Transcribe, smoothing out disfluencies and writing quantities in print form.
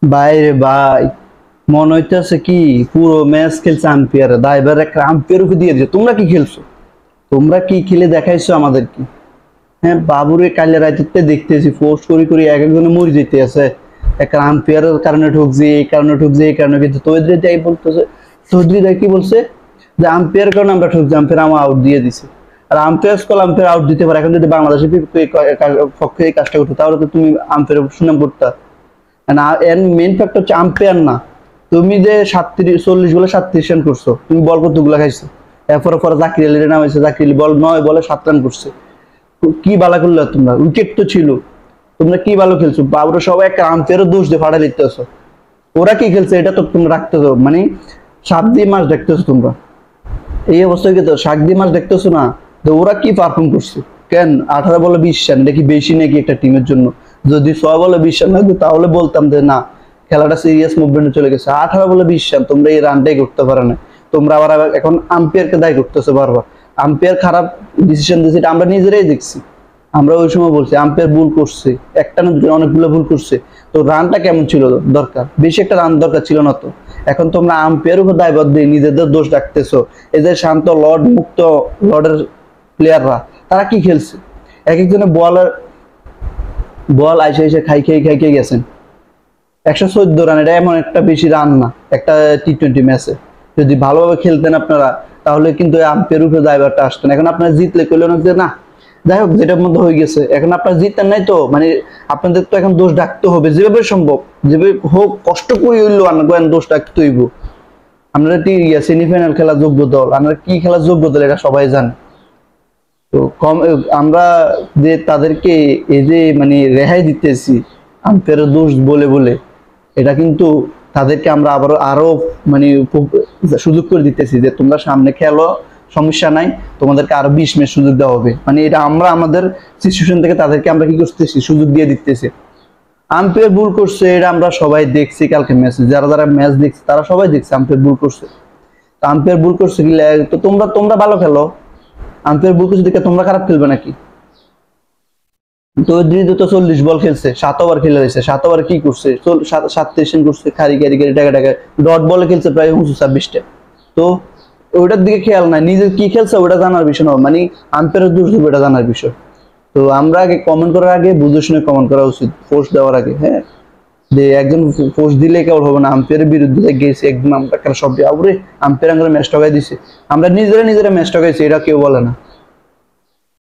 বাইরে ভাই, মনে হইতেছে কি পুরো ম্যাচ খেলছে আম্পায়ার, দায়ভার একটা আম্পায়ারকে দিয়ে দিচ্ছে। তোমরা কি খেলছো? তোমরা কি খেলে দেখাইছো আমাদের কি? হ্যাঁ, বাবুরে কালে রাইতে দেখতেছি পোস্ট করি করি এক একজনে মরে যেতে আছে। একটা আম্পায়ারের কারণে ঠকছে, এই কারণে ঠকছে, এই কারণে। কিন্তু তৈরি যাই বলতেছে, চৌধুরী ভাই কি বলছে যে আম্পায়ার কারণে আমরা ঠকছি, আম্পায়ার আমার আউট দিয়ে দিছে। আর আম্পায়ার কল আম্পায়ার আউট দিতে পারে। এখন যদি বাংলাদেশের পক্ষে এই কাজটা করতো তাহলে তো তুমি আম্পায়ার সুনাম করতা না। এর মেইন ফ্যাক্টর হচ্ছে আম্পায়ার না। তুমি যে 40 বলে 37 রান করছো, তুমি বল কতগুলো খাইছো? এরপরে পরে জাকির আলীর নাম হয়েছে, জাকির আলী বল 9 বলে 7 রান করছে। কি বালা করলে তোমরা? উইকেট তো ছিল। তোমরা কি ভালো খেলছো? বাবুরা সবাই একটা আম্পায়ারের দোষ দিয়ে ফাটা দিতেছো। ওরা কি খেলছে এটা তো তোমরা রাখতেছো, মানে 7 দিয়ে মাস দেখতেছো তোমরা। এই অবস্থায় কি তো 7 দিয়ে মাস দেখতেছো না? তো ওরা কি পারফর্ম করছে? কেন 18 বলে 20 রান, এটা কি বেশি নাকি একটা টিমের জন্য? যদি 6 বলে 20 রান লাগতো তাহলে বলতাম যে না, খেলাটা সিরিয়াস মুভমেন্টে চলে গেছে। 18 বলে 20 রান, তোমরা এই রানটাই করতে পারো না। তোমরা আবার এখন আম্পায়ারকে দায়ী করতেছো বারবার। আম্পায়ার খারাপ ডিসিশন দিয়েছে, এটা আমরা নিজেরাই দেখছি। আমরা ওই সময় বলছি আম্পায়ার ভুল করছে, একটা না দুটো, অনেকগুলো ভুল করছে। তো রানটা কেমন ছিল দরকার? বেশি একটা রান দরকার ছিল না তো। এখন তোমরা আম্পায়ার উপর দায়ভার দিয়ে নিজেদের দোষ ডাকতেছো। এই যে শান্ত লর্ড মুক্ত লর্ডের প্লেয়াররা, তারা কি খেলছে? এক একজনের বল আইসে এসে খাই খেয়ে গেছেন। 114 রান, এটা এমন একটা বেশি রান না একটা টি-20 ম্যাচে। যদি ভালোভাবে খেলতেন আপনারা তাহলে কিন্তু আম্পায়ার উপরে দায়ভারটা আসতেন। এখন আপনারা জিতলে কইলেন যে না, যাই হোক যেটার মধ্যে হয়ে গেছে। এখন আপনারা জিততেন নাই তো, মানে আপনাদের তো এখন দোষ ডাকতে হবে যেভাবে সম্ভব, যেভাবে হোক কষ্ট করে হইলো আপনার দোষ ডাকতে হইব। আপনারা কি সেমিফাইনাল খেলার যোগ্য দল, আপনারা কি খেলার যোগ্য দল এটা সবাই জানে। তো কম আমরা যে তাদেরকে এই যে মানে রেহাই দিতেছি আম্পায়ারের দোষ বলে বলে, এটা কিন্তু তাদেরকে আমরা আরো মানে সুযোগ করে দিতেছি যে তোমরা সামনে খেলো, সমস্যা নাই, তোমাদেরকে আরো 20 ম্যাচ সুযোগ দেওয়া হবে। মানে এটা আমরা আমাদের সিচুয়েশন থেকে তাদেরকে আমরা কি করতেছি, সুযোগ দিয়ে দিতেছি। আম্পায়ার ভুল করছে, এটা আমরা সবাই দেখছি। কালকে ম্যাচে যারা যারা ম্যাচ দেখছে তারা সবাই দেখছে আম্পায়ার ভুল করছে। আম্পায়ার ভুল করছে কি তো তোমরা তোমরা ভালো খেলো। আম্পায়ার ভুল করছে দেখে তোমরা খারাপ খেলবে নাকি? তো দ্বিতীয় তো 40 বল খেলছে, 7 ওভার খেলে দিয়েছে। 7 ওভার কি করছে? 37 রান করছে, খারি খারি খারি টাকা টাকা। ডট বলে খেলছে প্রায় 26টা। তো ওইটার দিকে খেয়াল নাই, নিজে কি খেলছে ওটা জানার বিষয় না, মানে আম্পায়ারের দোষ দেবে এটা জানার বিষয়। তো আমরা আগে কমেন্ট করার আগে বুঝে শুনে কমেন্ট করা উচিত, পোস্ট দেওয়ার আগে। হ্যাঁ, যে একজন পোস্ট দিলে কেবল হবে না, আম্পায়ারের বিরুদ্ধে গেছে একদম আমরা সব আউরে আম্পায়ার আমরা ম্যাচ ঠকাই দিছে। আমরা নিজেরা ম্যাচ ঠকাইছি, এটা কেউ বলে না।